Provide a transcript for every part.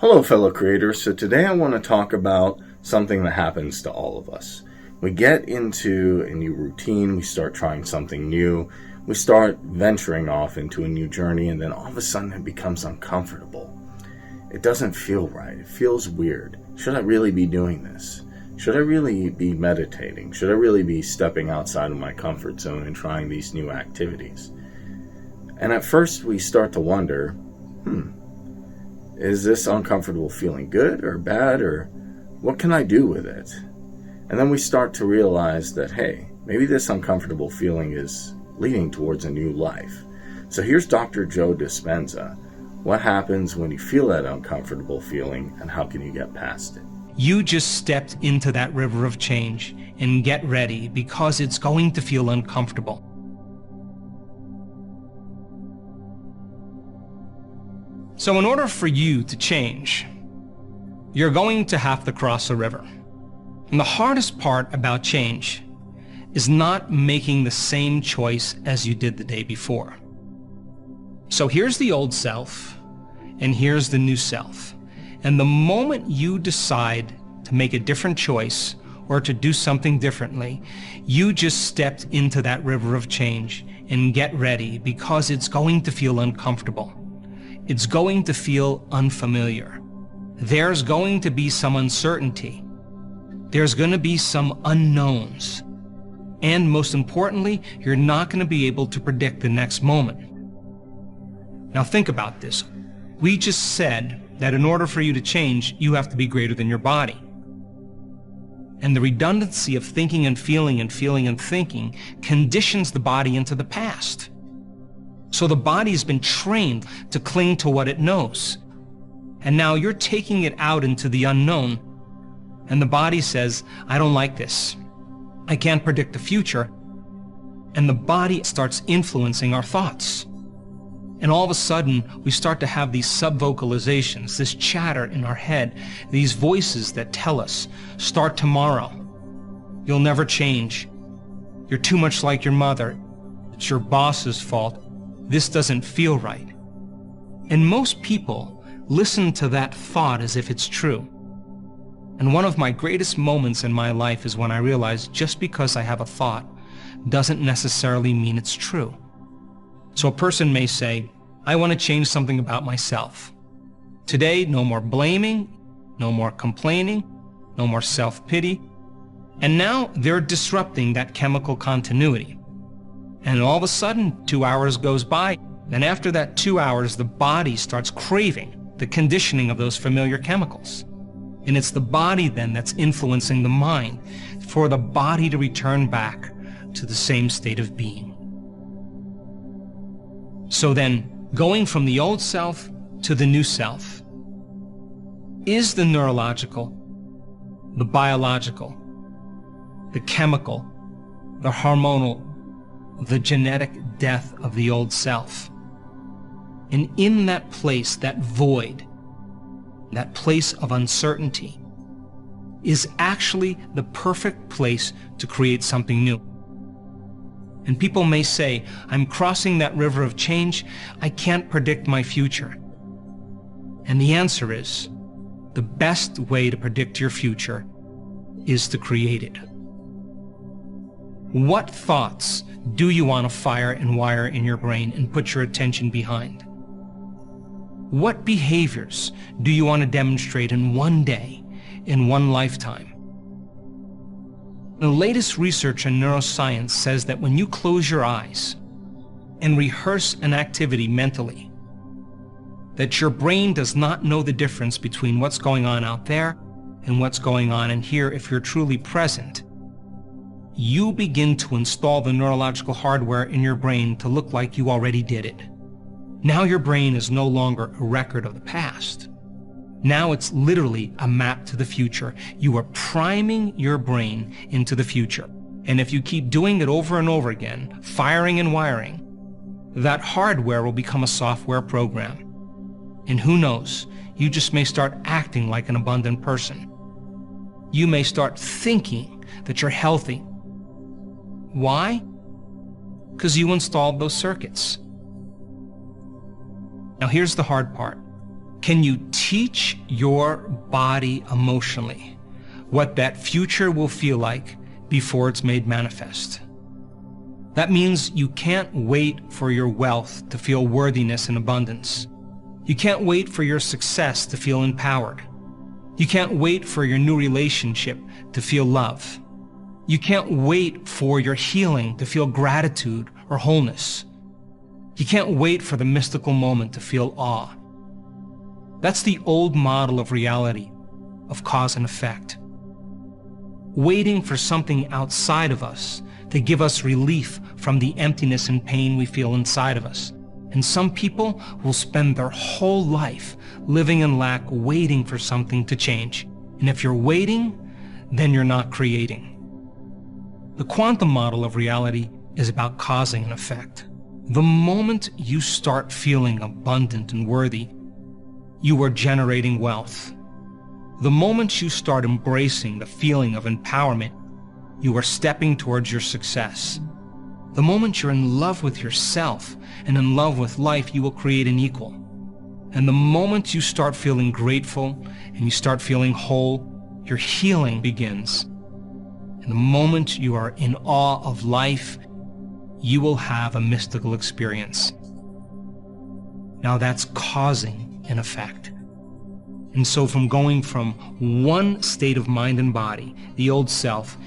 Hello, fellow creators. So today I want to talk about something that happens to all of us. We get into a new routine, we start trying something new, we start venturing off into a new journey, and then all of a sudden it becomes uncomfortable. It doesn't feel right. It feels weird. Should I really be doing this? Should I really be meditating? Should I really be stepping outside of my comfort zone and trying these new activities? And at first we start to wonder, is this uncomfortable feeling good or bad, or what can I do with it? And then we start to realize that, hey, maybe this uncomfortable feeling is leading towards a new life. So here's Dr. Joe Dispenza. What happens when you feel that uncomfortable feeling, and how can you get past it? You just stepped into that river of change, and get ready because it's going to feel uncomfortable. So in order for you to change, you're going to have to cross a river. And the hardest part about change is not making the same choice as you did the day before. So here's the old self, and here's the new self. And the moment you decide to make a different choice or to do something differently, you just stepped into that river of change, and get ready because it's going to feel uncomfortable. It's going to feel unfamiliar. There's going to be some uncertainty. There's going to be some unknowns. And most importantly, you're not going to be able to predict the next moment. Now think about this. We just said that in order for you to change, you have to be greater than your body. And the redundancy of thinking and feeling and feeling and thinking conditions the body into the past. So the body's been trained to cling to what it knows. And now you're taking it out into the unknown, and the body says, I don't like this. I can't predict the future. And the body starts influencing our thoughts. And all of a sudden, we start to have these sub-vocalizations, this chatter in our head, these voices that tell us, start tomorrow. You'll never change. You're too much like your mother. It's your boss's fault. This doesn't feel right. And most people listen to that thought as if it's true. And one of my greatest moments in my life is when I realized just because I have a thought doesn't necessarily mean it's true. So a person may say, I want to change something about myself. Today, no more blaming, no more complaining, no more self-pity. And now they're disrupting that chemical continuity. And all of a sudden, 2 hours goes by, and after that 2 hours, the body starts craving the conditioning of those familiar chemicals. And it's the body then that's influencing the mind for the body to return back to the same state of being. So then, going from the old self to the new self is the neurological, the biological, the chemical, the hormonal, the genetic death of the old self. And in that place, that void, that place of uncertainty, is actually the perfect place to create something new. And people may say, I'm crossing that river of change, I can't predict my future. And the answer is, the best way to predict your future is to create it. What thoughts do you want to fire and wire in your brain and put your attention behind? What behaviors do you want to demonstrate in one day, in one lifetime? The latest research in neuroscience says that when you close your eyes and rehearse an activity mentally, that your brain does not know the difference between what's going on out there and what's going on in here if you're truly present. You begin to install the neurological hardware in your brain to look like you already did it. Now your brain is no longer a record of the past. Now it's literally a map to the future. You are priming your brain into the future. And if you keep doing it over and over again, firing and wiring, that hardware will become a software program. And who knows, you just may start acting like an abundant person. You may start thinking that you're healthy. Why? Because you installed those circuits. Now here's the hard part. Can you teach your body emotionally what that future will feel like before it's made manifest? That means you can't wait for your wealth to feel worthiness and abundance. You can't wait for your success to feel empowered. You can't wait for your new relationship to feel love. You can't wait for your healing to feel gratitude or wholeness. You can't wait for the mystical moment to feel awe. That's the old model of reality, of cause and effect. Waiting for something outside of us to give us relief from the emptiness and pain we feel inside of us. And some people will spend their whole life living in lack, waiting for something to change. And if you're waiting, then you're not creating. The quantum model of reality is about causing an effect. The moment you start feeling abundant and worthy, you are generating wealth. The moment you start embracing the feeling of empowerment, you are stepping towards your success. The moment you're in love with yourself and in love with life, you will create an equal. And the moment you start feeling grateful and you start feeling whole, your healing begins. And the moment you are in awe of life, you will have a mystical experience. Now that's causing an effect. And so from going from one state of mind and body, the old self,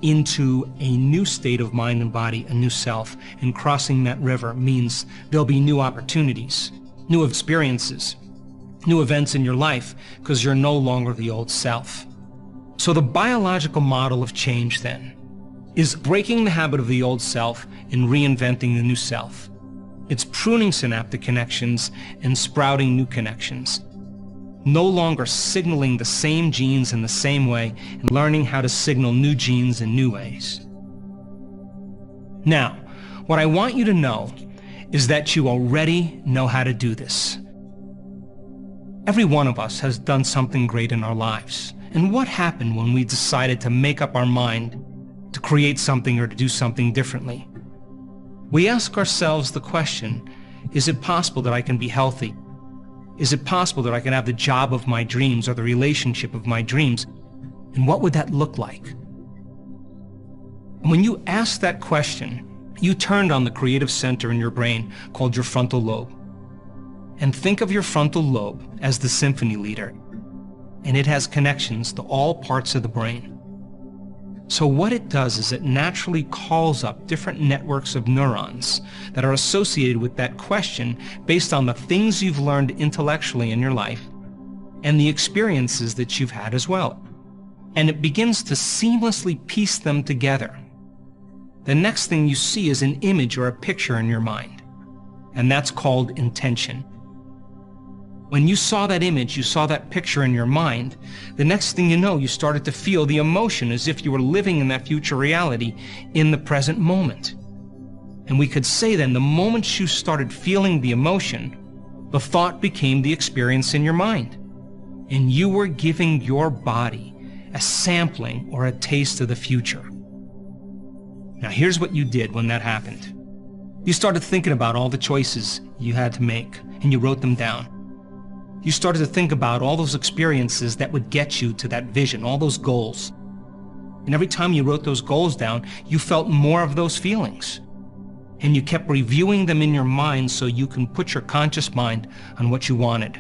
into a new state of mind and body, a new self, and crossing that river means there'll be new opportunities, new experiences, new events in your life, because you're no longer the old self. So the biological model of change then is breaking the habit of the old self and reinventing the new self. It's pruning synaptic connections and sprouting new connections. No longer signaling the same genes in the same way and learning how to signal new genes in new ways. Now, what I want you to know is that you already know how to do this. Every one of us has done something great in our lives. And what happened when we decided to make up our mind to create something or to do something differently? We ask ourselves the question, is it possible that I can be healthy? Is it possible that I can have the job of my dreams or the relationship of my dreams? And what would that look like? And when you asked that question, you turned on the creative center in your brain called your frontal lobe. And think of your frontal lobe as the symphony leader. And it has connections to all parts of the brain. So what it does is it naturally calls up different networks of neurons that are associated with that question based on the things you've learned intellectually in your life and the experiences that you've had as well. And it begins to seamlessly piece them together. The next thing you see is an image or a picture in your mind, and that's called intention. When you saw that image, you saw that picture in your mind, the next thing you know, you started to feel the emotion as if you were living in that future reality in the present moment. And we could say then, the moment you started feeling the emotion, the thought became the experience in your mind. And you were giving your body a sampling or a taste of the future. Now here's what you did when that happened. You started thinking about all the choices you had to make, and you wrote them down. You started to think about all those experiences that would get you to that vision, all those goals. And every time you wrote those goals down, you felt more of those feelings. And you kept reviewing them in your mind so you can put your conscious mind on what you wanted.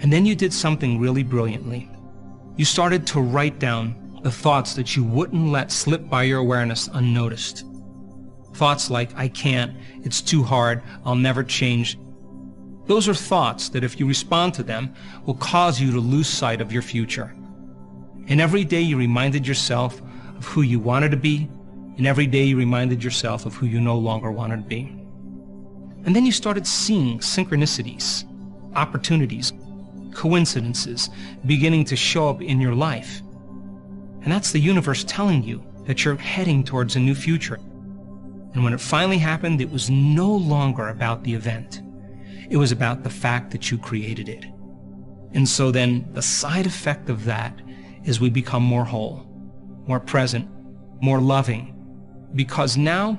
And then you did something really brilliantly. You started to write down the thoughts that you wouldn't let slip by your awareness unnoticed. Thoughts like, I can't, it's too hard, I'll never change. Those are thoughts that if you respond to them will cause you to lose sight of your future. And every day you reminded yourself of who you wanted to be, and every day you reminded yourself of who you no longer wanted to be. And then you started seeing synchronicities, opportunities, coincidences beginning to show up in your life. And that's the universe telling you that you're heading towards a new future. And when it finally happened, it was no longer about the event. It was about the fact that you created it. And so then the side effect of that is we become more whole, more present, more loving, because now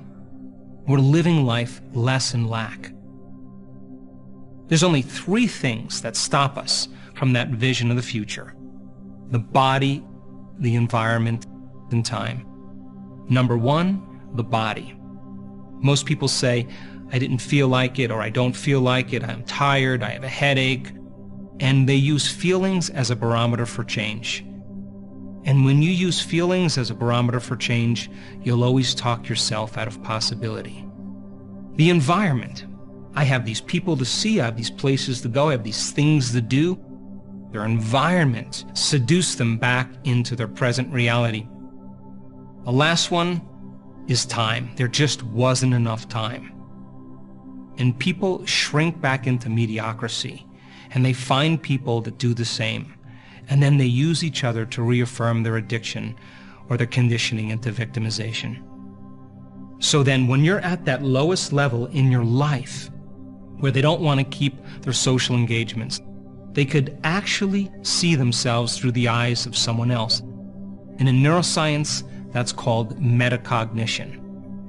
we're living life less in lack. There's only three things that stop us from that vision of the future: the body, the environment, and time. Number one, the body. Most people say, I didn't feel like it, or I don't feel like it, I'm tired, I have a headache, and they use feelings as a barometer for change. And when you use feelings as a barometer for change, you'll always talk yourself out of possibility. The environment. I have these people to see, I have these places to go, I have these things to do. Their environment seduced them back into their present reality. The last one is time. There just wasn't enough time. And people shrink back into mediocrity, and they find people that do the same. And then they use each other to reaffirm their addiction or their conditioning into victimization. So then when you're at that lowest level in your life, where they don't want to keep their social engagements, they could actually see themselves through the eyes of someone else. And in neuroscience, that's called metacognition.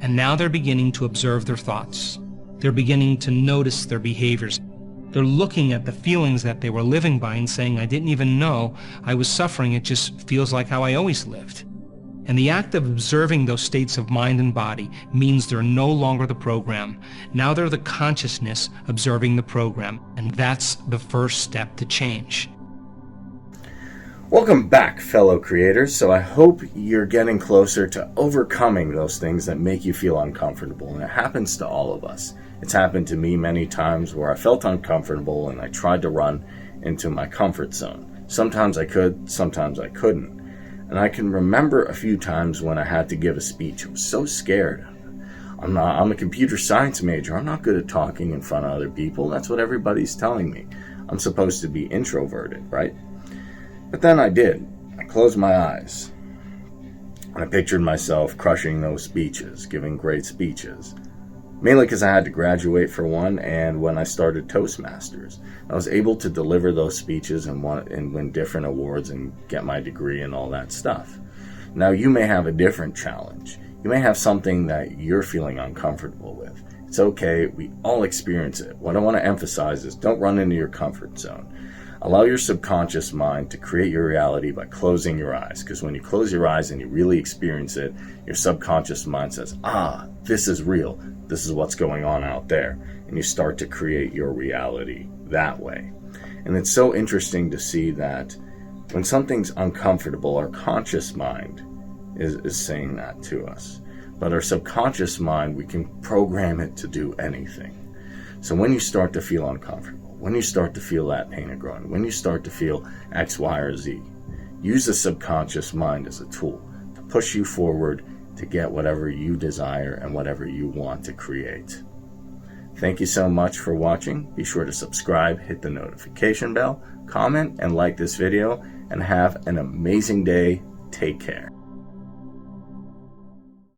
And now they're beginning to observe their thoughts. They're beginning to notice their behaviors. They're looking at the feelings that they were living by and saying, I didn't even know I was suffering. It just feels like how I always lived. And the act of observing those states of mind and body means they're no longer the program. Now they're the consciousness observing the program. And that's the first step to change. Welcome back, fellow creators. So I hope you're getting closer to overcoming those things that make you feel uncomfortable. And it happens to all of us. It's happened to me many times where I felt uncomfortable and I tried to run into my comfort zone. Sometimes I could, sometimes I couldn't. And I can remember a few times when I had to give a speech. I was so scared. I'm a computer science major. I'm not good at talking in front of other people. That's what everybody's telling me. I'm supposed to be introverted, right? But then I did. I closed my eyes. And I pictured myself crushing those speeches, giving great speeches. Mainly because I had to graduate for one, and when I started Toastmasters, I was able to deliver those speeches and win different awards and get my degree and all that stuff. Now, you may have a different challenge. You may have something that you're feeling uncomfortable with. It's okay. We all experience it. What I want to emphasize is don't run into your comfort zone. Allow your subconscious mind to create your reality by closing your eyes, because when you close your eyes and you really experience it, your subconscious mind says, this is real. This is what's going on out there. And you start to create your reality that way. And it's so interesting to see that when something's uncomfortable, our conscious mind is saying that to us. But our subconscious mind, we can program it to do anything. So when you start to feel uncomfortable, when you start to feel that pain of growing, when you start to feel X, Y, or Z, use the subconscious mind as a tool to push you forward to get whatever you desire and whatever you want to create. Thank you so much for watching. Be sure to subscribe, hit the notification bell, comment, and like this video, and have an amazing day. Take care.